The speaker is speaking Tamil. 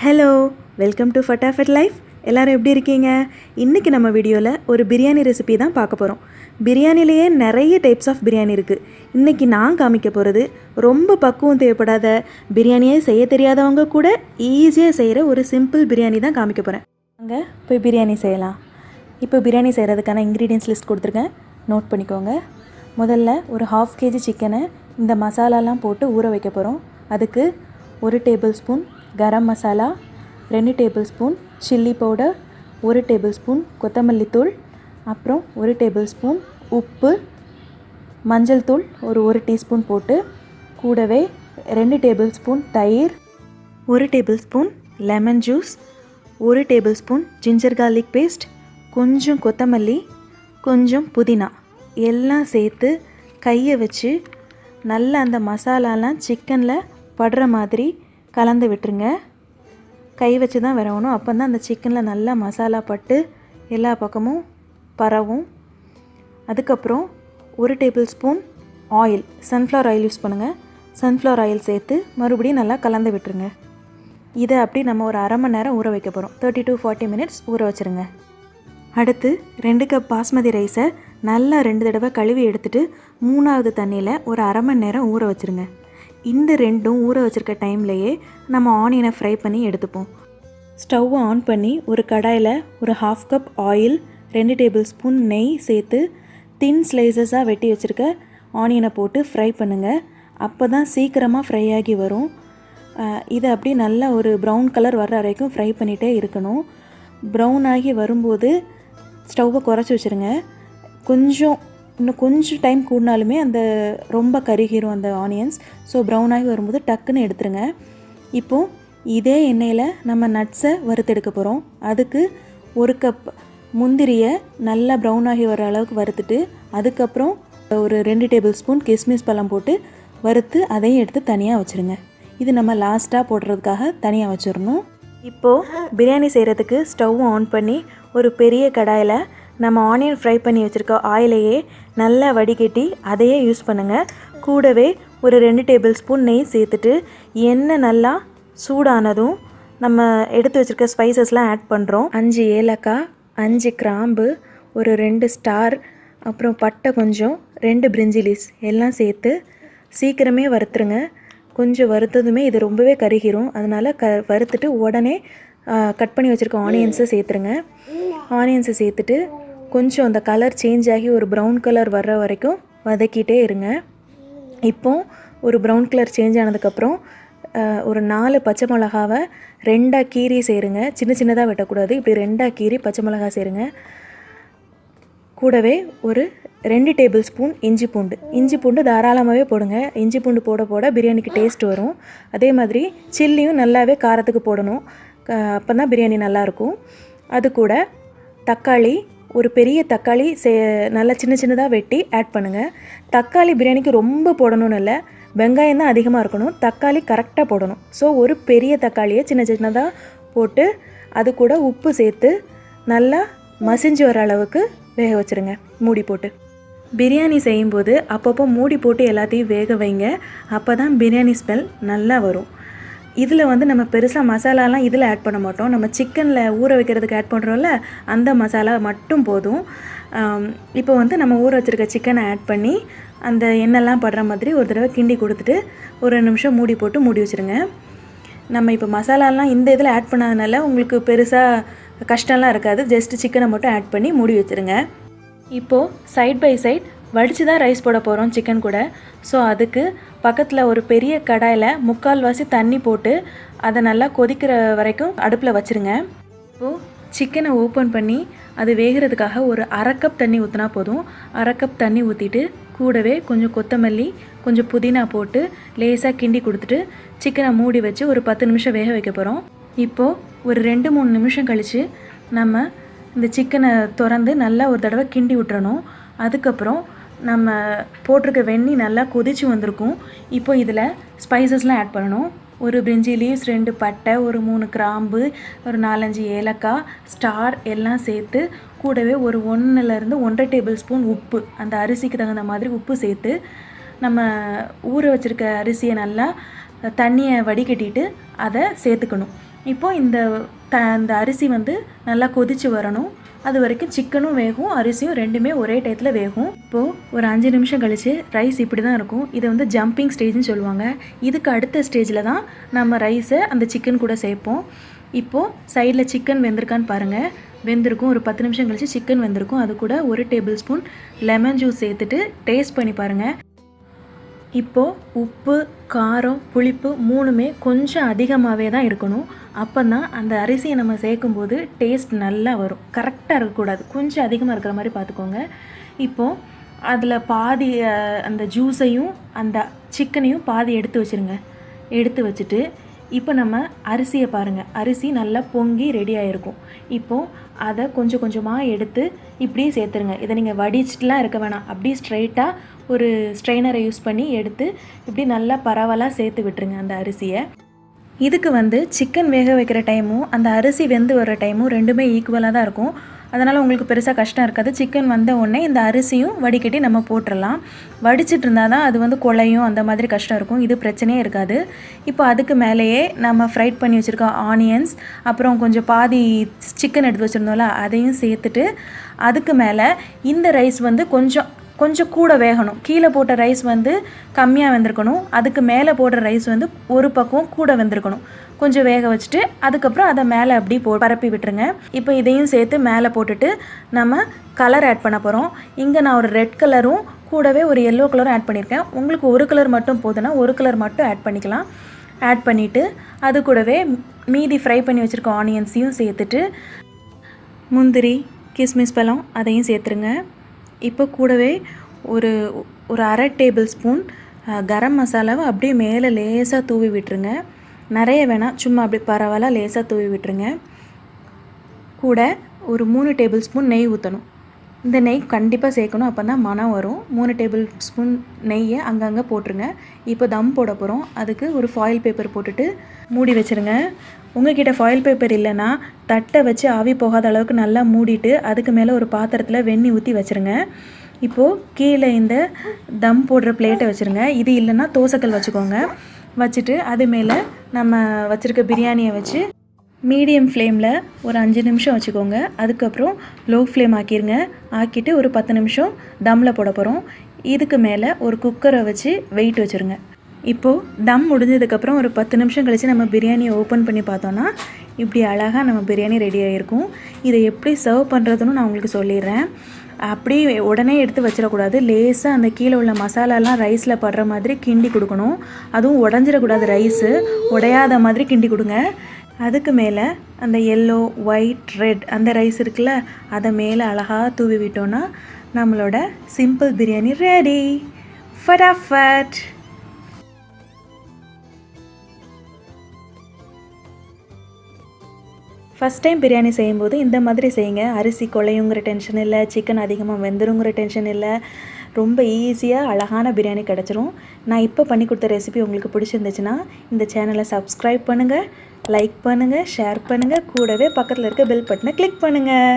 Hello, welcome to Fatafat life. எல்லோரும் எப்படி இருக்கீங்க? இன்றைக்கி நம்ம வீடியோவில் ஒரு பிரியாணி ரெசிபி தான் பார்க்க போகிறோம். பிரியாணிலேயே நிறைய டைப்ஸ் ஆஃப் பிரியாணி இருக்குது. இன்றைக்கி நான் காமிக்க போகிறது ரொம்ப பக்குவம் தேவைப்படாத, பிரியாணியே செய்ய தெரியாதவங்க கூட ஈஸியாக செய்கிற ஒரு சிம்பிள் பிரியாணி தான் காமிக்க போகிறேன். அங்கே போய் பிரியாணி செய்யலாம். இப்போ பிரியாணி செய்கிறதுக்கான இன்க்ரீடியன்ஸ் லிஸ்ட் கொடுத்துருக்கேன், நோட் பண்ணிக்கோங்க. முதல்ல ஒரு 1/2 kg சிக்கனை இந்த மசாலாலாம் போட்டு ஊற வைக்க போகிறோம். அதுக்கு 1 tablespoon garam masala, 2 tablespoon chilli powder, 1 tablespoon கொத்தமல்லி தூள், அப்புறம் 1 டேபிள் ஸ்பூன் உப்பு, மஞ்சள் தூள் ஒரு 1 டீஸ்பூன் போட்டு, கூடவே 2 டேபிள் ஸ்பூன் தயிர், 1 tablespoon lemon juice, 1 tablespoon ginger garlic paste, கொஞ்சம் கொத்தமல்லி, கொஞ்சம் புதினா எல்லாம் சேர்த்து கையை வச்சு நல்லா அந்த மசாலாலாம் சிக்கனில் படுற மாதிரி கலந்து விட்டுருங்க. கை வச்சு தான் வரணும், அப்போ தான் அந்த சிக்கனில் நல்லா மசாலா பட்டு எல்லா பக்கமும் பரவும். அதுக்கப்புறம் 1 table spoon oil, sunflower oil use பண்ணுங்கள். சன்ஃப்ளவர் ஆயில் சேர்த்து மறுபடியும் நல்லா கலந்து விட்டுருங்க. இதை அப்படி நம்ம ஒரு அரை மணி நேரம் ஊற வைக்க போகிறோம். 30 to 40 மினிட்ஸ் ஊற வச்சுருங்க. அடுத்து 2 கப் பாஸ்மதி ரைஸை நல்லா 2 தடவை கழுவி எடுத்துகிட்டு 3வது தண்ணியில் ஒரு அரை மணி நேரம் ஊற வச்சுருங்க. இந்த ரெண்டும் ஊற வச்சுருக்க டைம்லையே நம்ம ஆனியனை ஃப்ரை பண்ணி எடுத்துப்போம். ஸ்டவ்வை ஆன் பண்ணி ஒரு கடாயில் ஒரு 1/2 கப் ஆயில், 2 டேபிள் ஸ்பூன் நெய் சேர்த்து தின் ஸ்லைசஸாக வெட்டி வச்சுருக்க ஆனியனை போட்டு ஃப்ரை பண்ணுங்கள். அப்போ தான் சீக்கிரமாக ஃப்ரை ஆகி வரும். இதை அப்படி நல்லா ஒரு ப்ரௌன் கலர் வர்ற வரைக்கும் ஃப்ரை பண்ணிகிட்டே இருக்கணும். ப்ரௌன் ஆகி வரும்போது ஸ்டவ்வை குறைச்சி வச்சுருங்க. இன்னும் கொஞ்சம் டைம் கூடினாலுமே அந்த ரொம்ப கருகிரும் அந்த ஆனியன்ஸ். ஸோ ப்ரௌன் ஆகி வரும்போது டக்குன்னு எடுத்துருங்க. இப்போது இதே எண்ணெயில் நம்ம நட்ஸை வறுத்தெடுக்க போகிறோம். அதுக்கு 1 கப் முந்திரியை நல்லா ப்ரௌன் ஆகி வர அளவுக்கு வறுத்துட்டு, அதுக்கப்புறம் ஒரு 2 டேபிள் ஸ்பூன் கிஸ்மிஸ் பழம் போட்டு வறுத்து அதையும் எடுத்து தனியாக வச்சுருங்க. இது நம்ம லாஸ்ட்டாக போடுறதுக்காக தனியாக வச்சிடணும். இப்போது பிரியாணி செய்கிறதுக்கு ஸ்டவ் ஆன் பண்ணி ஒரு பெரிய கடாயில் நம்ம ஆனியன் ஃப்ரை பண்ணி வச்சுருக்க ஆயிலையே நல்லா வடிகட்டி அதையே யூஸ் பண்ணுங்கள். கூடவே ஒரு 2 டேபிள் ஸ்பூன் நெய் சேர்த்துட்டு எண்ணெய் நல்லா சூடானதும் நம்ம எடுத்து வச்சுருக்க ஸ்பைசஸ்லாம் ஆட் பண்ணுறோம். 5 ஏலக்காய், 5 கிராம்பு, ஒரு 2 ஸ்டார், அப்புறம் பட்டை கொஞ்சம், 2 பிரிஞ்சி லீவ்ஸ் எல்லாம் சேர்த்து சீக்கிரமே வறுத்துருங்க. கொஞ்சம் வறுத்ததுமே இது ரொம்பவே கருகிரும். அதனால் வறுத்துட்டு உடனே கட் பண்ணி வச்சுருக்க ஆனியன்ஸை சேர்த்துருங்க. ஆனியன்ஸை சேர்த்துட்டு கொஞ்சம் அந்த கலர் சேஞ்ச் ஆகி ஒரு ப்ரௌன் கலர் வர்ற வரைக்கும் வதக்கிட்டே இருங்க. இப்போது ஒரு ப்ரௌன் கலர் சேஞ்ச் ஆனதுக்கப்புறம் ஒரு 4 பச்சை மிளகாவை 2ஆக கீரி சேருங்க. சின்ன சின்னதாக வெட்டக்கூடாது, இப்படி 2ஆக கீரி பச்சை மிளகா சேருங்க. கூடவே ஒரு 2 டேபிள் ஸ்பூன் இஞ்சி பூண்டு தாராளமாகவே போடுங்க. இஞ்சி பூண்டு போட போட பிரியாணிக்கு டேஸ்ட் வரும். அதே மாதிரி சில்லியும் நல்லாவே காரத்துக்கு போடணும், அப்போ தான் பிரியாணி நல்லாயிருக்கும். அது கூட தக்காளி, ஒரு பெரிய தக்காளி நல்லா சின்ன சின்னதாக வெட்டி ஆட் பண்ணுங்கள். தக்காளி பிரியாணிக்கு ரொம்ப போடணும்னு இல்லை, வெங்காயம் தான் அதிகமாக இருக்கணும், தக்காளி கரெக்டாக போடணும். ஸோ ஒரு பெரிய தக்காளியை சின்ன சின்னதாக போட்டு அது கூட உப்பு சேர்த்து நல்லா மசிஞ்சு வர அளவுக்கு வேக வச்சுருங்க மூடி போட்டு. பிரியாணி செய்யும்போது அப்பப்போ மூடி போட்டு எல்லாத்தையும் வேக வைங்க. அப்போ தான் பிரியாணி ஸ்மெல் நல்லா வரும். இதில் நம்ம பெருசாக மசாலாலாம் இதில் ஆட் பண்ண மாட்டோம். நம்ம சிக்கனில் ஊற வைக்கிறதுக்கு ஆட் பண்ணுறோம்ல, அந்த மசாலா மட்டும் போதும். இப்போ நம்ம ஊற வச்சுருக்க சிக்கனை ஆட் பண்ணி அந்த எண்ணெய்லாம் படுற மாதிரி ஒரு தடவை கிண்டி கொடுத்துட்டு ஒரு 2 நிமிஷம் மூடி போட்டு மூடி வச்சுருங்க. நம்ம இப்போ மசாலாலாம் இந்த இதில் ஆட் பண்ணாதனால உங்களுக்கு பெருசாக கஷ்டம்லாம் இருக்காது. ஜஸ்ட்டு சிக்கனை மட்டும் ஆட் பண்ணி மூடி வச்சுருங்க. இப்போது சைட் பை சைட் வடித்து தான் ரைஸ் போட போகிறோம் சிக்கன் கூட. ஸோ அதுக்கு பக்கத்தில் ஒரு பெரிய கடாயில் 3/4 வாசி தண்ணி போட்டு அதை நல்லா கொதிக்கிற வரைக்கும் அடுப்பில் வச்சுருங்க. இப்போது சிக்கனை ஓப்பன் பண்ணி அது வேகிறதுக்காக ஒரு 1/2 கப் தண்ணி ஊற்றினா போதும். 1/2 கப் தண்ணி ஊற்றிட்டு கூடவே கொஞ்சம் கொத்தமல்லி, கொஞ்சம் புதினா போட்டு லேசாக கிண்டி கொடுத்துட்டு சிக்கனை மூடி வச்சு ஒரு 10 நிமிஷம் வேக வைக்க போகிறோம். இப்போது ஒரு 2-3 நிமிஷம் கழித்து நம்ம இந்த சிக்கனை திறந்து நல்லா ஒரு தடவை கிண்டி விட்டுறணும். அதுக்கப்புறம் நம்ம போட்டிருக்க வெந்நி நல்லா கொதிச்சு வந்திருக்கும். இப்போ இதில் ஸ்பைசஸ்லாம் ஆட் பண்ணணும். ஒரு பிரிஞ்சி லீவ்ஸ், 2 பட்டை, ஒரு 3 கிராம்பு, ஒரு 4-5 ஏலக்காய், ஸ்டார் எல்லாம் சேர்த்து கூடவே ஒரு 1-1 1/2 டேபிள் ஸ்பூன் உப்பு, அந்த அரிசிக்கு தகுந்த மாதிரி உப்பு சேர்த்து நம்ம ஊற வச்சுருக்க அரிசியை நல்லா தண்ணியை வடிகட்டிட்டு அதை சேர்த்துக்கணும். இப்போது இந்த அரிசி வந்து நல்லா கொதித்து வரணும். அது வரைக்கும் சிக்கனும் வேகும், அரிசியும் ரெண்டுமே ஒரே டயத்தில் வேகும். இப்போது ஒரு 5 நிமிஷம் கழித்து ரைஸ் இப்படி தான் இருக்கும். இதை வந்து ஜம்பிங் ஸ்டேஜ்னு சொல்லுவாங்க. இதுக்கு அடுத்த ஸ்டேஜில் தான் நம்ம ரைஸை அந்த சிக்கன் கூட சேர்ப்போம். இப்போது சைடில் சிக்கன் வெந்திருக்கான்னு பாருங்கள். வெந்திருக்கும். ஒரு 10 நிமிஷம் கழித்து சிக்கன் வெந்திருக்கும். அது கூட 1 டேபிள் ஸ்பூன் லெமன் ஜூஸ் சேர்த்துட்டு டேஸ்ட் பண்ணி பாருங்கள். இப்போது உப்பு, காரம், புளிப்பு 3மே கொஞ்சம் அதிகமாகவே தான் இருக்கணும். அப்போ தான் அந்த அரிசியை நம்ம சேர்க்கும்போது டேஸ்ட் நல்லா வரும். கரெக்டாக இருக்கக்கூடாது, கொஞ்சம் அதிகமாக இருக்கிற மாதிரி பார்த்துக்கோங்க. இப்போது அதில் பாதி அந்த ஜூஸையும் அந்த சிக்கனையும் பாதி எடுத்து வச்சுருங்க. எடுத்து வச்சுட்டு இப்போ நம்ம அரிசியை பாருங்கள். அரிசி நல்லா பொங்கி ரெடி ஆகிருக்கும். இப்போது அதை கொஞ்சம் கொஞ்சமாக எடுத்து இப்படியே சேர்த்துருங்க. இதை நீங்கள் வடிச்சிட்டுலாம் இருக்க வேணாம். அப்படியே ஸ்ட்ரைட்டாக ஒரு ஸ்ட்ரெயினரை யூஸ் பண்ணி எடுத்து இப்படி நல்லா பரவலாக சேர்த்து விட்டுருங்க அந்த அரிசியை. இதுக்கு வந்து சிக்கன் வேக வைக்கிற டைமும் அந்த அரிசி வெந்து வர டைமும் ரெண்டுமே ஈக்குவலாக தான் இருக்கும். அதனால் உங்களுக்கு பெருசாக கஷ்டம் இருக்காது. சிக்கன் வந்த உடனே இந்த அரிசியும் வடிகட்டி நம்ம போட்டுடலாம். வடிச்சிட்டு இருந்தால் தான் அது வந்து குழையும், அந்த மாதிரி கஷ்டம் இருக்கும். இது பிரச்சனையே இருக்காது. இப்போ அதுக்கு மேலேயே நம்ம ஃப்ரைட் பண்ணி வச்சுருக்க ஆனியன்ஸ், அப்புறம் கொஞ்சம் பாதி சிக்கன் எடுத்து வச்சுருந்தோம்ல அதையும் சேர்த்துட்டு அதுக்கு மேலே இந்த ரைஸ் வந்து கொஞ்சம் கூட வேகணும். கீழே போட்ட ரைஸ் வந்து கம்மியாக வெந்திருக்கணும். அதுக்கு மேலே போடுற ரைஸ் வந்து ஒரு பக்கம் கூட வெந்திருக்கணும். கொஞ்சம் வேக வச்சுட்டு அதுக்கப்புறம் அதை மேலே அப்படி பரப்பி விட்டுருங்க. இப்போ இதையும் சேர்த்து மேலே போட்டுட்டு நம்ம கலர் ஆட் பண்ண போகிறோம். இங்கே நான் ஒரு ரெட் கலரும் கூடவே ஒரு எல்லோ கலரும் ஆட் பண்ணியிருக்கேன். உங்களுக்கு ஒரு கலர் மட்டும் போதுன்னா ஒரு கலர் மட்டும் ஆட் பண்ணிக்கலாம். ஆட் பண்ணிவிட்டு அது கூடவே மீதி ஃப்ரை பண்ணி வச்சுருக்க ஆனியன்ஸையும் சேர்த்துட்டு முந்திரி, கிஸ்மிஸ் பழம் அதையும் சேர்த்துருங்க. இப்போ கூடவே ஒரு 1/2 டேபிள் ஸ்பூன் கரம் மசாலாவை அப்படியே மேலே லேசாக தூவி விட்டுருங்க. நிறைய வேணாம், சும்மா அப்படி பரவாயில்ல லேசாக தூவி விட்டுருங்க. கூட ஒரு 3 டேபிள் ஸ்பூன் நெய் ஊற்றணும். இந்த நெய் கண்டிப்பாக சேர்க்கணும், அப்போ தான் மனம் வரும். 3 டேபிள் ஸ்பூன் நெய்யை அங்கங்கே போட்டுருங்க. இப்போ தம் போட போகிறோம். அதுக்கு ஒரு ஃபாயில் பேப்பர் போட்டுட்டு மூடி வச்சுருங்க. உங்கள்கிட்ட ஃபாயில் பேப்பர் இல்லைன்னா தட்டை வச்சு ஆவி போகாத அளவுக்கு நல்லா மூடிட்டு அதுக்கு மேலே ஒரு பாத்திரத்தில் வெண்ணெய் ஊற்றி வச்சுருங்க. இப்போது கீழே இந்த தம் போடுற பிளேட்டை வச்சுருங்க. இது இல்லைன்னா தோசைக்கல் வச்சுக்கோங்க. வச்சுட்டு அது மேலே நம்ம வச்சுருக்க பிரியாணியை வச்சு மீடியம் ஃப்ளேமில் ஒரு 5 நிமிஷம் வச்சுக்கோங்க. அதுக்கப்புறம் லோ ஃப்ளேம் ஆக்கிடுங்க. ஆக்கிட்டு ஒரு 10 நிமிஷம் தம்மில் போட போகிறோம். இதுக்கு மேலே ஒரு குக்கரை வச்சு வெயிட் வச்சுருங்க. இப்போது தம் முடிஞ்சதுக்கப்புறம் ஒரு 10 நிமிஷம் கழித்து நம்ம பிரியாணியை ஓப்பன் பண்ணி பார்த்தோன்னா இப்படி அழகாக நம்ம பிரியாணி ரெடி ஆகிருக்கும். இதை எப்படி சர்வ் பண்ணுறதுன்னு நான் உங்களுக்கு சொல்லிடுறேன். அப்படியே உடனே எடுத்து வச்சிடக்கூடாது. லேசாக அந்த கீழே உள்ள மசாலாலாம் ரைஸில் படுற மாதிரி கிண்டி கொடுக்கணும். அதுவும் உடஞ்சிடக்கூடாது. ரைஸு உடையாத மாதிரி கிண்டி கொடுங்க. அதுக்கு மேலே அந்த எல்லோ, ஒயிட், ரெட் அந்த ரைஸ் இருக்குல்ல அதை மேலே அழகாக தூவி விட்டோன்னா நம்மளோட simple biryani ready. Fatafat. First time biryani செய்யும்போது இந்த மாதிரி செய்யுங்க. அரிசி குழையுங்கிற டென்ஷன் இல்லை, சிக்கன் அதிகமாக வெந்துருங்கிற டென்ஷன் இல்லை. ரொம்ப ஈஸியாக அழகான பிரியாணி கிடச்சிரும். நான் இப்போ பண்ணி கொடுத்த ரெசிபி உங்களுக்கு பிடிச்சிருந்துச்சுன்னா இந்த சேனலை சப்ஸ்கிரைப் பண்ணுங்கள், லைக் பண்ணுங்கள், ஷேர் பண்ணுங்கள். கூடவே பக்கத்தில் இருக்க பெல் பட்டனை கிளிக் பண்ணுங்கள்.